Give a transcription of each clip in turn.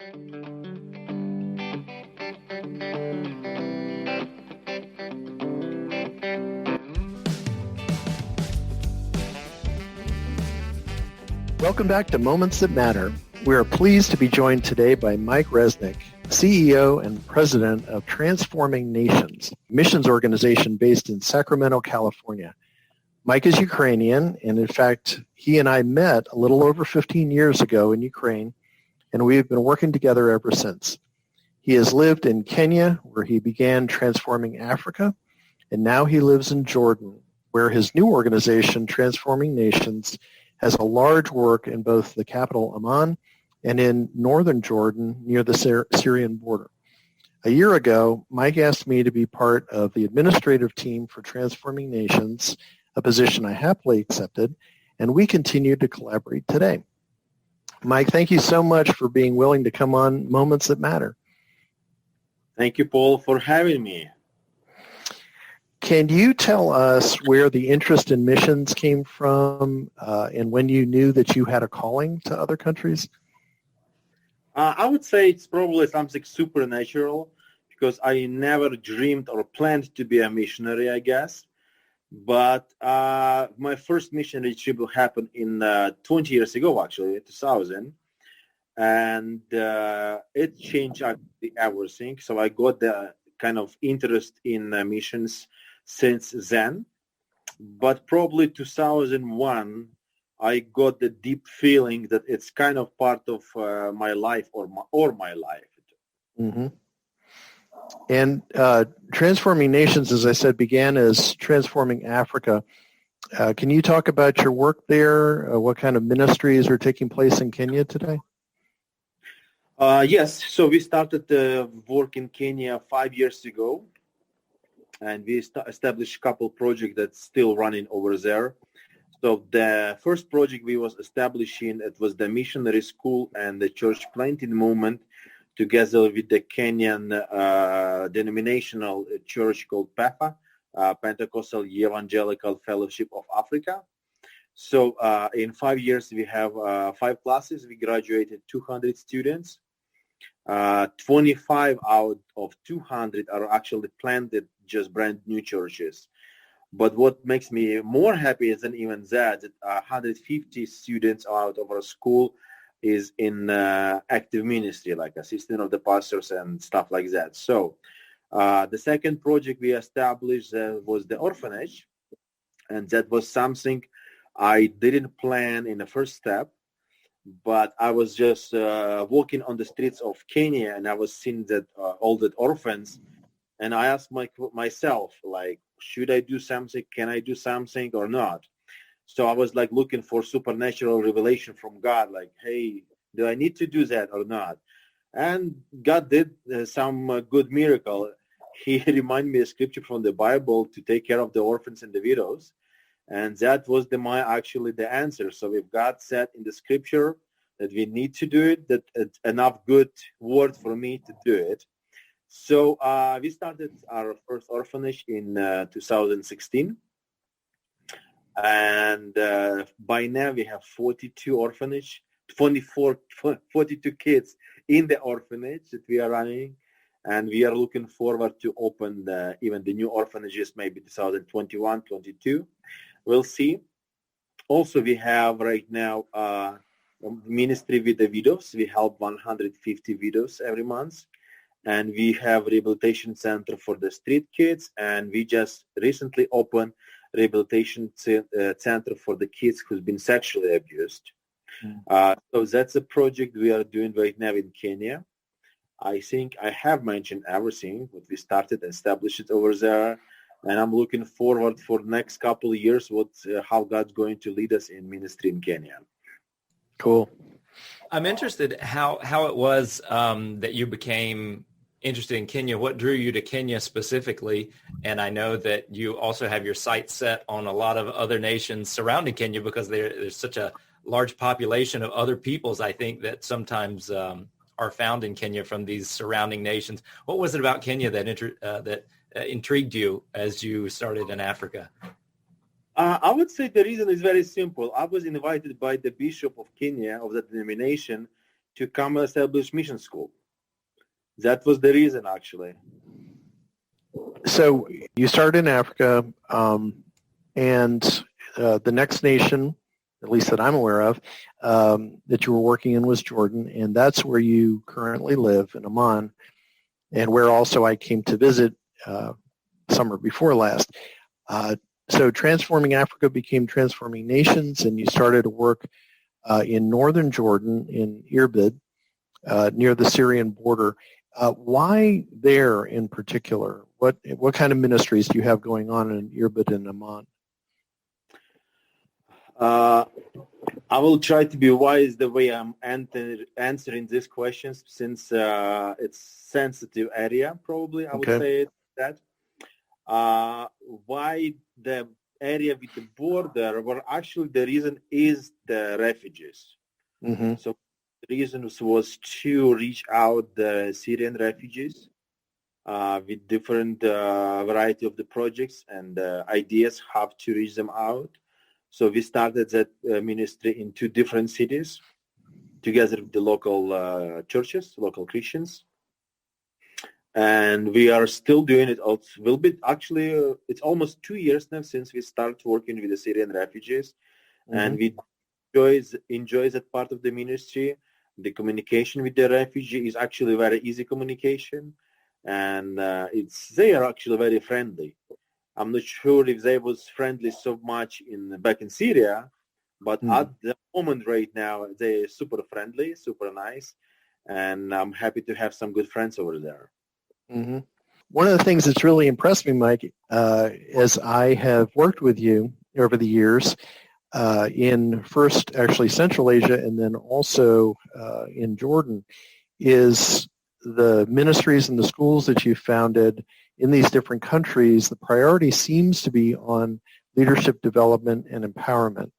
Welcome back to Moments That Matter. We are pleased to be joined today by Mike Reznik, CEO and President of Transforming Nations, a missions organization based in Sacramento, California. Mike is Ukrainian, and in fact, he and I met a little over 15 years ago in Ukraine, and we have been working together ever since. He has lived in Kenya, where he began transforming Africa, and now he lives in Jordan, where his new organization, Transforming Nations, has a large work in both the capital Amman and in northern Jordan near the Syrian border. A year ago, Mike asked me to be part of the administrative team for Transforming Nations, a position I happily accepted, and we continue to collaborate today. Mike, thank you so much for being willing to come on Moments That Matter. Thank you, Paul, for having me. Can you tell us where the interest in missions came from and when you knew that you had a calling to other countries? I would say it's probably something supernatural because I never dreamed or planned to be a missionary, I guess. But my first missionary trip happened in 20 years ago, actually, 2000. And it changed everything. So I got the kind of interest in missions since then. But probably 2001, I got the deep feeling that it's kind of part of my life or my life. Mm-hmm. And Transforming Nations, as I said, began as Transforming Africa. Can you talk about your work there? What kind of ministries are taking place in Kenya today? Yes, so we started work in Kenya 5 years ago, and we established a couple projects that's still running over there. So the first project we was establishing, it was the missionary school and the church planting movement together with the Kenyan denominational church called PEFA, Pentecostal Evangelical Fellowship of Africa. So in 5 years, we have 5 classes. We graduated 200 students. 25 out of 200 are actually planted just brand new churches. But what makes me more happy is than even that 150 students out of our school is in active ministry, like assistant of the pastors and stuff like that. So the second project we established was the orphanage, and that was something I didn't plan in the first step. But I was just walking on the streets of Kenya, and I was seeing that all the orphans, and I asked myself, like, should I do something? Can I do something or not? So I was like looking for supernatural revelation from God, like, hey, do I need to do that or not? And God did some good miracle. He reminded me of scripture from the Bible to take care of the orphans and the widows. And that was actually the answer. So if God said in the scripture that we need to do it, that it's enough good word for me to do it. So we started our first orphanage in 2016. And by now we have 42 orphanage, 42 kids in the orphanage that we are running. And we are looking forward to open even the new orphanages, maybe 2021, 22. We'll see. Also, we have right now a ministry with the widows. We help 150 widows every month. And we have rehabilitation center for the street kids. And we just recently opened rehabilitation center for the kids who's been sexually abused. So that's a project we are doing right now in Kenya. I think I have mentioned everything, what we started, established it over there. And I'm looking forward for the next couple of years how God's going to lead us in ministry in Kenya. Cool. I'm interested how it was that you became interested in Kenya. What drew you to Kenya specifically? And I know that you also have your sights set on a lot of other nations surrounding Kenya because there's such a large population of other peoples, I think, that sometimes are found in Kenya from these surrounding nations. What was it about Kenya that intrigued you as you started in Africa? I would say the reason is very simple. I was invited by the bishop of Kenya, of the denomination, to come establish mission school. That was the reason, actually. So you started in Africa, and the next nation, at least that I'm aware of, that you were working in was Jordan, and that's where you currently live in Amman, and where also I came to visit summer before last. So Transforming Africa became Transforming Nations, and you started to work in northern Jordan in Irbid, near the Syrian border. Why there in particular? What kind of ministries do you have going on in Irbid and Amman? I will try to be wise the way I'm answering these questions, since it's sensitive area, probably, I would say that. Why the area with the border? Well, actually, the reason is the refugees. Mm-hmm. So the reason was to reach out the Syrian refugees with different variety of the projects and ideas how to reach them out. So we started that ministry in 2 different cities together with the local churches, local Christians. And we are still doing it. It's almost 2 years now since we started working with the Syrian refugees. Mm-hmm. And we enjoy that part of the ministry. The communication with the refugee is actually very easy communication. And they are actually very friendly. I'm not sure if they was friendly so much back in Syria, but at the moment right now, they're super friendly, super nice, and I'm happy to have some good friends over there. Mm-hmm. One of the things that's really impressed me, Mike, as I have worked with you over the years in first actually Central Asia and then also in Jordan, is the ministries and the schools that you founded in these different countries. The priority seems to be on leadership development and empowerment.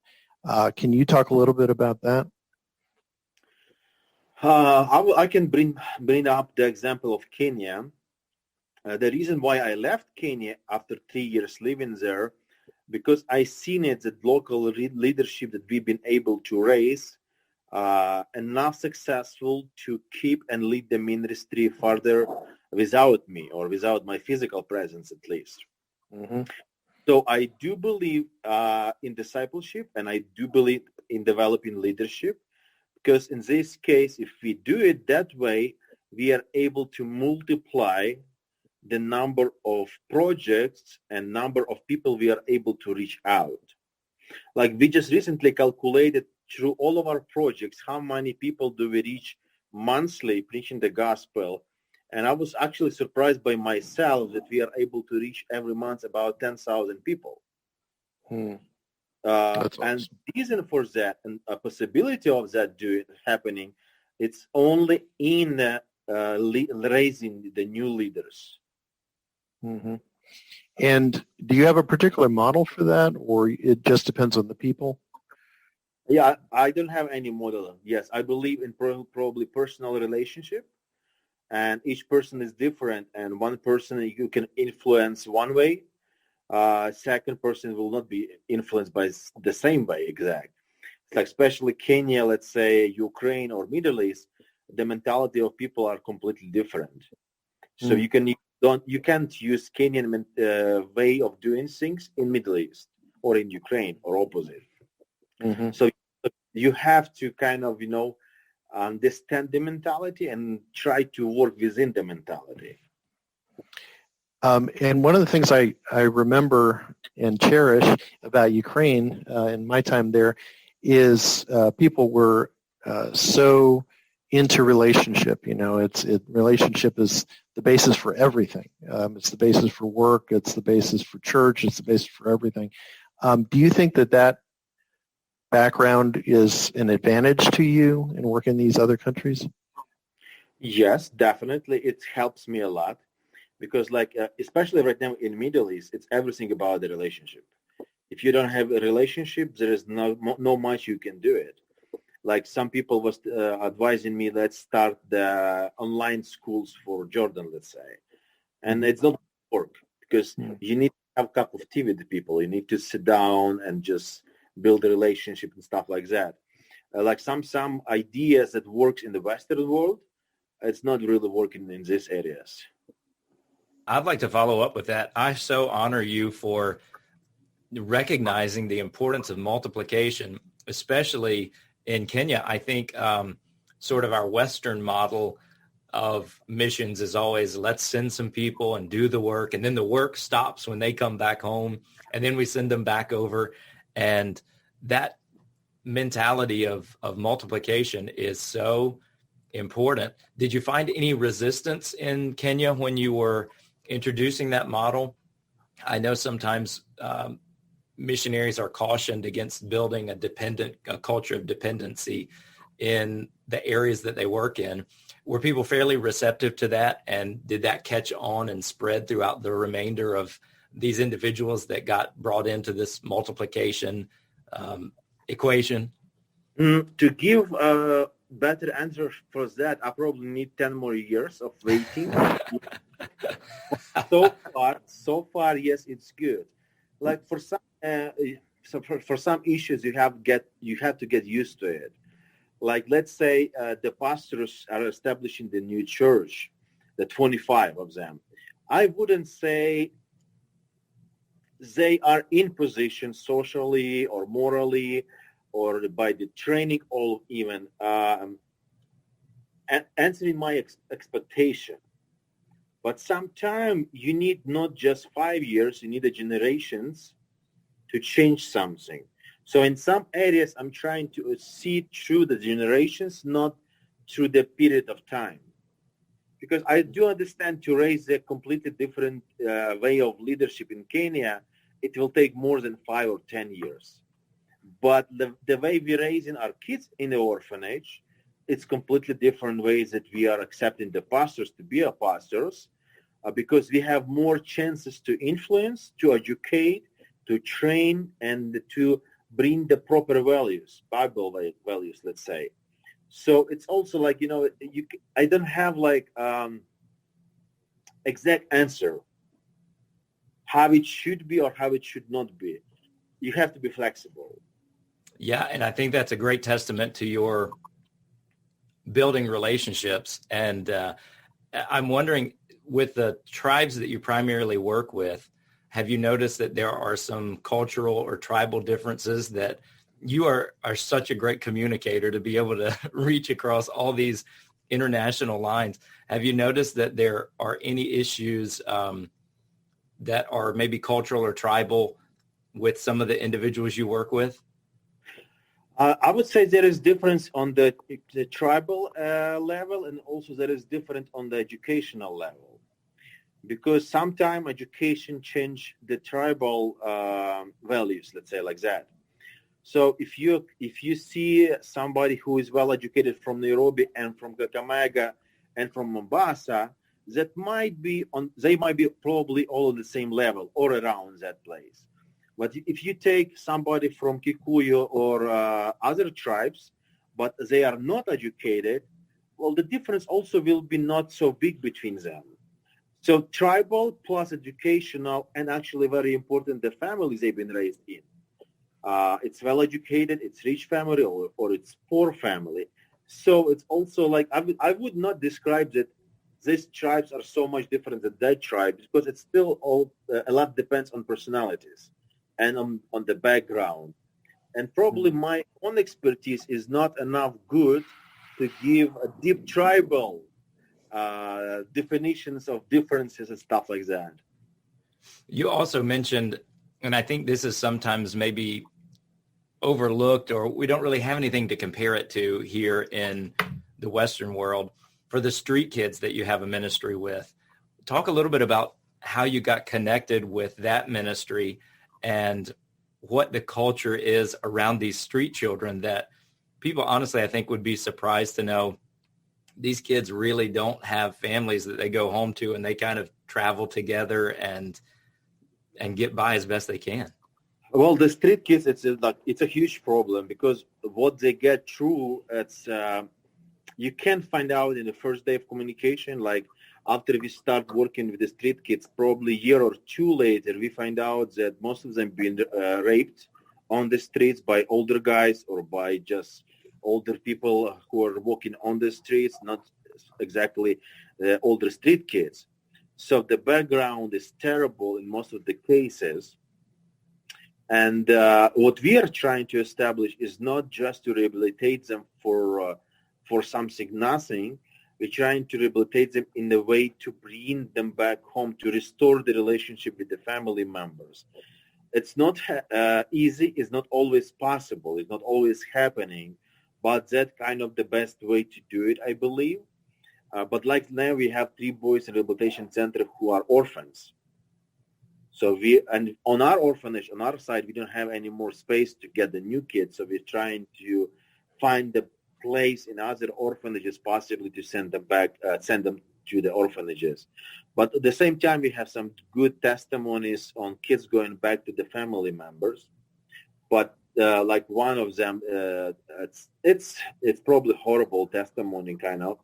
Can you talk a little bit about that? I can bring up the example of Kenya. The reason why I left Kenya after 3 years living there, because I seen it that local leadership that we've been able to raise enough successful to keep and lead the ministry further without me, or without my physical presence at least. Mm-hmm. So I do believe in discipleship, and I do believe in developing leadership, because in this case, if we do it that way, we are able to multiply the number of projects and number of people we are able to reach out. Like we just recently calculated through all of our projects, how many people do we reach monthly preaching the gospel. And I was actually surprised by myself that we are able to reach every month about 10,000 people. That's and awesome. the reason for that, and a possibility of that happening, it's only in raising the new leaders. Mm-hmm. And do you have a particular model for that, or it just depends on the people? Yeah, I don't have any model. Yes, I believe in probably personal relationship, and each person is different, and one person you can influence one way, second person will not be influenced by the same way exact. It's like especially Kenya, let's say Ukraine or Middle East, the mentality of people are completely different. So you can't use Kenyan way of doing things in Middle East or in Ukraine or opposite. Mm-hmm. So you have to kind of, understand the mentality and try to work within the mentality. And one of the things I remember and cherish about Ukraine in my time there is people were so into relationship. Relationship is the basis for everything. It's the basis for work. It's the basis for church. It's the basis for everything. Do you think that background is an advantage to you in working in these other countries? Yes, definitely. It helps me a lot because, especially right now in Middle East, it's everything about the relationship. If you don't have a relationship, there is no much you can do it. Like some people was advising me, let's start the online schools for Jordan, let's say. And it's not work because you need to have a cup of tea with the people. You need to sit down and just build a relationship and stuff like that. like some ideas that works in the Western world, it's not really working in these areas. I'd like to follow up with that. I so honor you for recognizing the importance of multiplication, especially in Kenya. I think sort of our Western model of missions is always, let's send some people and do the work, and then the work stops when they come back home, and then we send them back over. And that mentality of multiplication is so important. Did you find any resistance in Kenya when you were introducing that model? I know sometimes missionaries are cautioned against building a culture of dependency in the areas that they work in. Were people fairly receptive to that? And did that catch on and spread throughout the remainder of these individuals that got brought into this multiplication equation? To give a better answer for that, I probably need 10 more years of waiting. So far, yes, it's good. Like for some, for some issues, you have to get used to it. Like let's say the pastors are establishing the new church, the 25 of them. I wouldn't say they are in position socially or morally or by the training or even answering my expectation. But sometimes you need not just 5 years, you need the generations to change something. So in some areas, I'm trying to see through the generations, not through the period of time. Because I do understand to raise a completely different way of leadership in Kenya, it will take more than 5 or 10 years. But the way we're raising our kids in the orphanage, it's completely different ways that we are accepting the pastors to be our pastors, because we have more chances to influence, to educate, to train, and to bring the proper values, Bible values, let's say. So it's also like, I don't have like exact answer how it should be or how it should not be. You have to be flexible. Yeah, and I think that's a great testament to your building relationships. And I'm wondering, with the tribes that you primarily work with, have you noticed that there are some cultural or tribal differences that you are such a great communicator to be able to reach across all these international lines? Have you noticed that there are any issues that are maybe cultural or tribal with some of the individuals you work with? I would say there is difference on the tribal level, and also there is difference on the educational level. Because sometimes education change the tribal values, let's say like that. So if you see somebody who is well educated from Nairobi and from Kakamega and from Mombasa, they might be probably all on the same level or around that place. But if you take somebody from Kikuyu or other tribes, but they are not educated, well, the difference also will be not so big between them. So tribal plus educational, and actually very important, the families they've been raised in. It's well-educated, it's rich family, or it's poor family. So it's also like, I would not describe that these tribes are so much different than that tribe, because it's still a lot depends on personalities and on the background. And probably my own expertise is not enough good to give a deep tribal definitions of differences and stuff like that. You also mentioned, and I think this is sometimes maybe overlooked, or we don't really have anything to compare it to here in the Western world, for the street kids that you have a ministry with. Talk a little bit about how you got connected with that ministry and what the culture is around these street children that people honestly, I think, would be surprised to know these kids really don't have families that they go home to, and they kind of travel together and get by as best they can. Well, the street kids, it's a huge problem, because what they get through, it's you can't find out in the first day of communication. Like after we start working with the street kids, probably a year or two later, we find out that most of them been raped on the streets by older guys or by just older people who are walking on the streets, not exactly older street kids. So the background is terrible in most of the cases. And what we are trying to establish is not just to rehabilitate them for something nothing. We're trying to rehabilitate them in a way to bring them back home, to restore the relationship with the family members. It's not easy. It's not always possible. It's not always happening. But that's kind of the best way to do it, I believe. But like now we have 3 boys in rehabilitation center who are orphans. So and on our orphanage, on our side, we don't have any more space to get the new kids. So we're trying to find the place in other orphanages, possibly to send them back, send them to the orphanages. But at the same time, we have some good testimonies on kids going back to the family members. But like one of them, it's probably horrible testimony, kind of.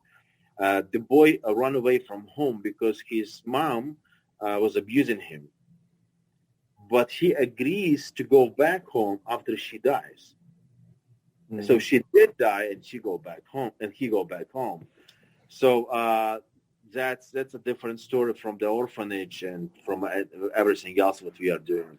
The boy ran away from home because his mom was abusing him. But he agrees to go back home after she dies. Mm-hmm. So she did die, and he go back home. So that's a different story from the orphanage and from everything else what we are doing.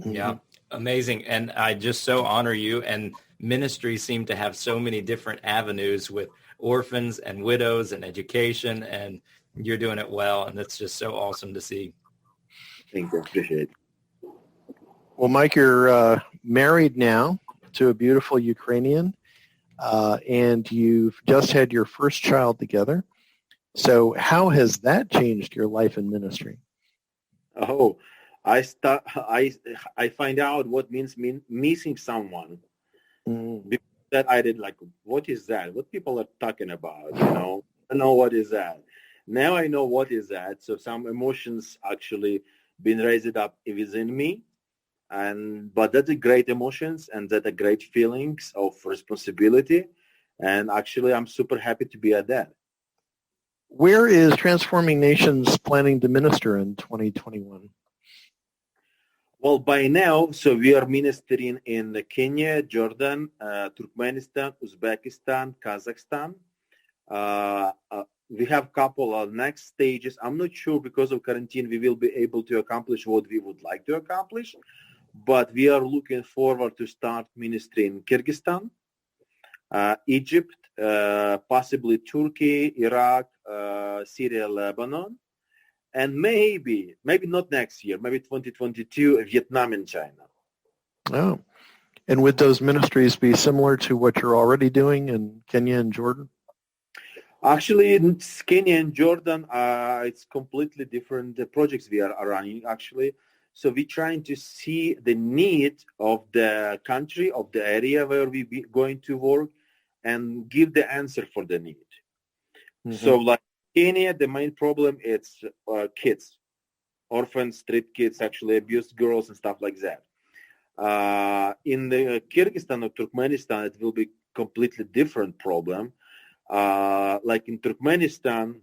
Yeah, amazing. And I just so honor you. And ministries seem to have so many different avenues with orphans and widows and education, and you're doing it well. And that's just so awesome to see. Thank you. Appreciate it. Well, Mike, you're married now to a beautiful Ukrainian, and you've just had your first child together. So how has that changed your life in ministry? Oh, I find out what means missing someone. Because that I did like, what is that? What people are talking about? I don't know what is that. Now I know what is that. So some emotions actually been raised up within me. But that's a great emotions and that are great feelings of responsibility. And actually, I'm super happy to be a dad. Where is Transforming Nations planning to minister in 2021? Well, by now, so we are ministering in Kenya, Jordan, Turkmenistan, Uzbekistan, Kazakhstan. We have a couple of next stages. I'm not sure because of quarantine we will be able to accomplish what we would like to accomplish. But we are looking forward to start ministry in Kyrgyzstan, Egypt, possibly Turkey, Iraq, Syria, Lebanon, and maybe not next year, maybe 2022, Vietnam and China. Oh, and would those ministries be similar to what you're already doing in Kenya and Jordan? Actually, in Kenya and Jordan, it's completely different projects we are running, actually. So we're trying to see the need of the country, of the area where we're going to work, and give the answer for the need. Mm-hmm. So like Kenya, the main problem is kids, orphans, street kids, sexually abused girls and stuff like that. In the Kyrgyzstan or Turkmenistan, it will be completely different problem. Like in Turkmenistan,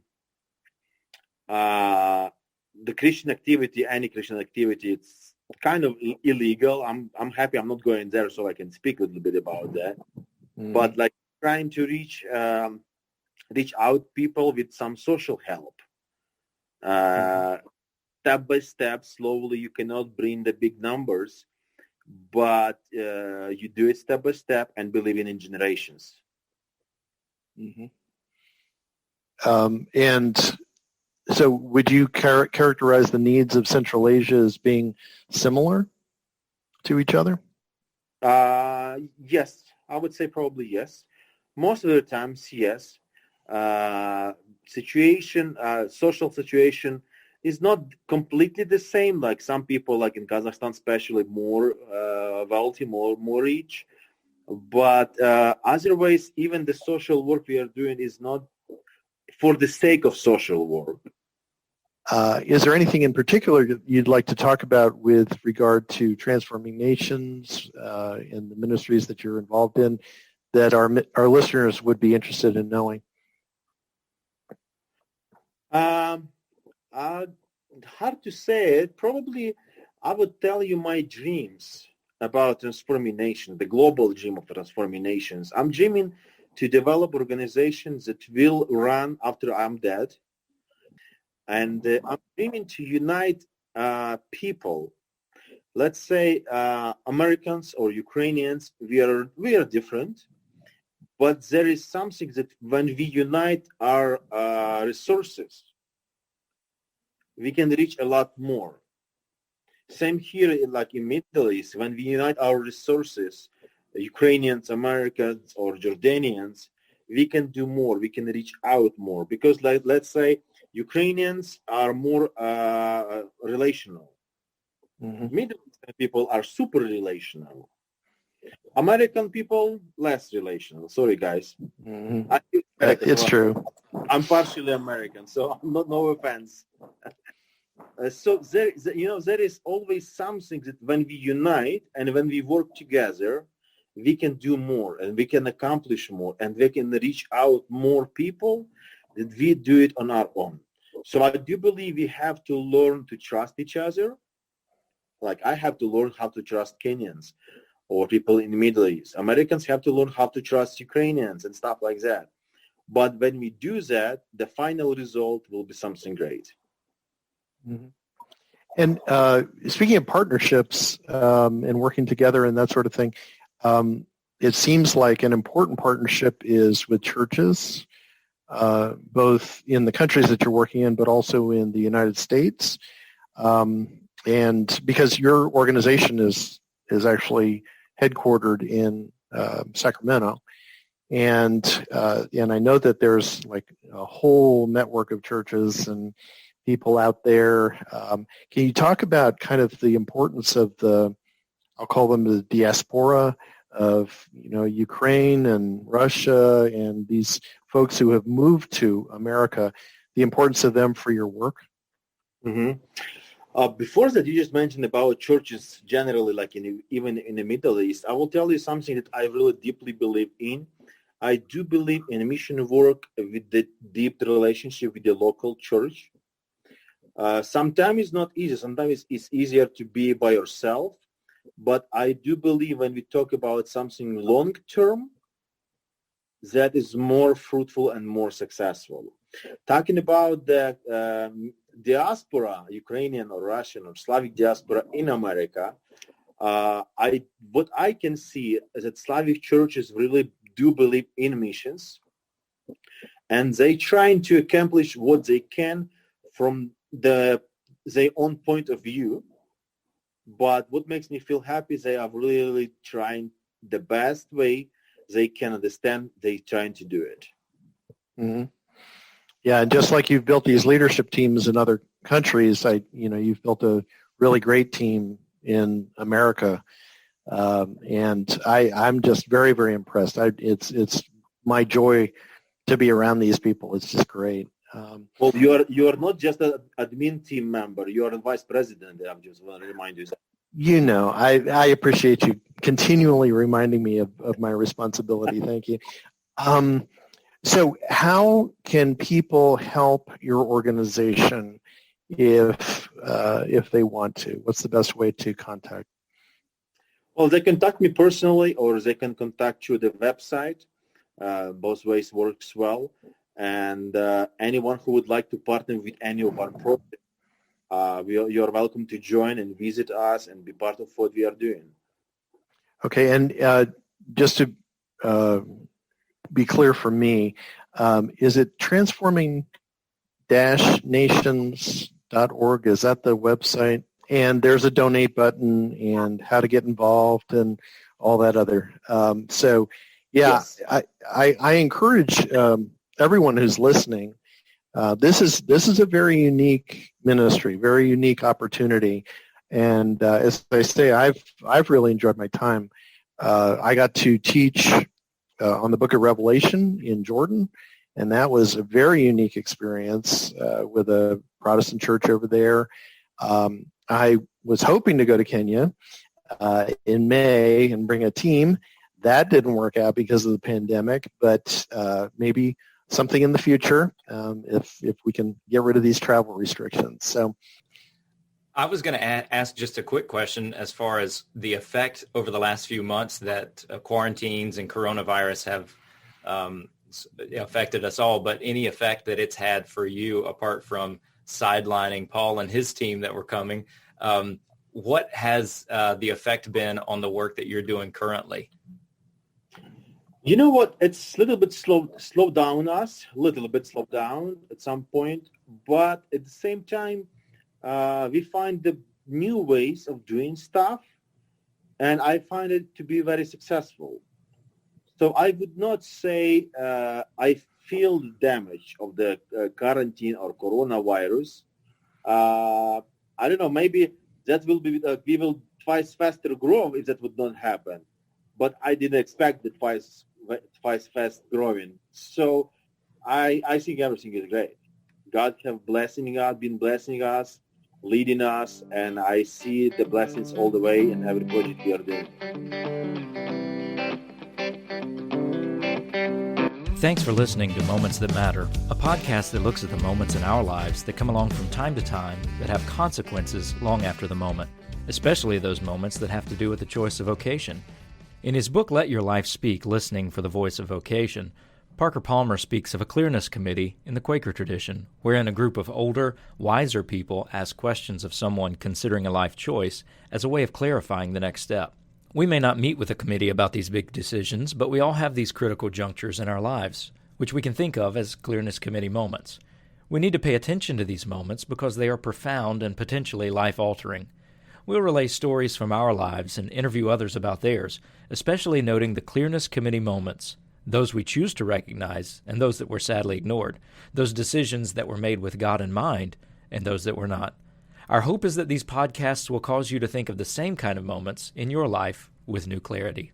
the Christian activity, any Christian activity, it's kind of illegal. I'm happy I'm not going there, so I can speak a little bit about that. Mm-hmm. But like trying to reach out people with some social help. Step by step, slowly. You cannot bring the big numbers, but you do it step by step and believing in generations. Mm-hmm. And so would you characterize the needs of Central Asia as being similar to each other? Yes, I would say probably yes. Most of the times, yes. Social situation is not completely the same. Like some people, like in Kazakhstan, especially more wealthy, more rich. But otherwise, even the social work we are doing is not for the sake of social work. Is there anything in particular you'd like to talk about with regard to Transforming Nations and the ministries that you're involved in that our listeners would be interested in knowing? Hard to say it. Probably I would tell you my dreams about transforming nations, the global dream of transforming nations. I'm dreaming to develop organizations that will run after I'm dead. And I'm dreaming to unite people. Let's say Americans or Ukrainians, we are different, but there is something that when we unite our resources, we can reach a lot more. Same here, like in Middle East, when we unite our resources, Ukrainians, Americans, or Jordanians, we can do more. We can reach out more because, like, let's say, Ukrainians are more relational. Mm-hmm. Middle Eastern people are super relational. American people less relational. Sorry, guys. Mm-hmm. I feel It's true. I'm partially American, so I'm not. No offense. So there is always something that when we unite and when we work together, we can do more and we can accomplish more and we can reach out more people that we do it on our own. So I do believe we have to learn to trust each other. Like I have to learn how to trust Kenyans or people in the Middle East. Americans have to learn how to trust Ukrainians and stuff like that. But when we do that, the final result will be something great. Mm-hmm. And speaking of partnerships and working together and that sort of thing, it seems like an important partnership is with churches, both in the countries that you're working in, but also in the United States. And because your organization is actually headquartered in Sacramento, and I know that there's like a whole network of churches and people out there. Can you talk about kind of the importance of I'll call them the diaspora of, Ukraine and Russia and these folks who have moved to America, the importance of them for your work? Mm-hmm. Before that, you just mentioned about churches generally, like even in the Middle East. I will tell you something that I really deeply believe in. I do believe in mission work with the deep relationship with the local church. Sometimes it's not easy. Sometimes it's easier to be by yourself. But I do believe when we talk about something long-term, that is more fruitful and more successful. Talking about the diaspora, Ukrainian or Russian or Slavic diaspora in America, what I can see is that Slavic churches really do believe in missions, and they trying to accomplish what they can from their own point of view. But what makes me feel happy is they are really trying the best way they can understand. They trying to do it. Mm-hmm. Yeah, and just like you've built these leadership teams in other countries, you've built a really great team in America, and I'm just very, very impressed. It's my joy to be around these people. It's just great. Well, you are not just an admin team member. You are a vice president. I just want to remind you. I appreciate you continually reminding me of my responsibility. Thank you. So how can people help your organization if they want to? What's the best way to contact? Well, they contact me personally, or they can contact you the website. Both ways works well. And anyone who would like to partner with any of our projects, you're welcome to join and visit us and be part of what we are doing. Okay, and just to be clear for me, is it transforming-nations.org? Is that the website? And there's a donate button and how to get involved and all that other. Yes. I encourage everyone who's listening. This is a very unique ministry, very unique opportunity, and as I say, I've really enjoyed my time. I got to teach on the Book of Revelation in Jordan, and that was a very unique experience with a Protestant church over there. I was hoping to go to Kenya in May and bring a team. That didn't work out because of the pandemic, but maybe something in the future if we can get rid of these travel restrictions. So I was going to ask just a quick question as far as the effect over the last few months that quarantines and coronavirus have affected us all, but any effect that it's had for you apart from sidelining Paul and his team that were coming. What has the effect been on the work that you're doing currently? You know what? It's a little bit slowed down us, a little bit slowed down at some point, but at the same time, we find the new ways of doing stuff, and I find it to be very successful. So I would not say I feel the damage of the quarantine or coronavirus. I don't know, maybe that will be, we will twice faster grow if that would not happen. But I didn't expect the twice fast growing. So I think everything is great. God have been blessing us, leading us, and I see the blessings all the way in every project we are doing. Thanks for listening to Moments That Matter, a podcast that looks at the moments in our lives that come along from time to time that have consequences long after the moment, especially those moments that have to do with the choice of vocation. In his book, Let Your Life Speak, Listening for the Voice of Vocation, Parker Palmer speaks of a clearness committee in the Quaker tradition, wherein a group of older, wiser people ask questions of someone considering a life choice as a way of clarifying the next step. We may not meet with a committee about these big decisions, but we all have these critical junctures in our lives, which we can think of as clearness committee moments. We need to pay attention to these moments because they are profound and potentially life-altering. We'll relay stories from our lives and interview others about theirs, especially noting the clearness committee moments, those we choose to recognize and those that were sadly ignored, those decisions that were made with God in mind and those that were not. Our hope is that these podcasts will cause you to think of the same kind of moments in your life with new clarity.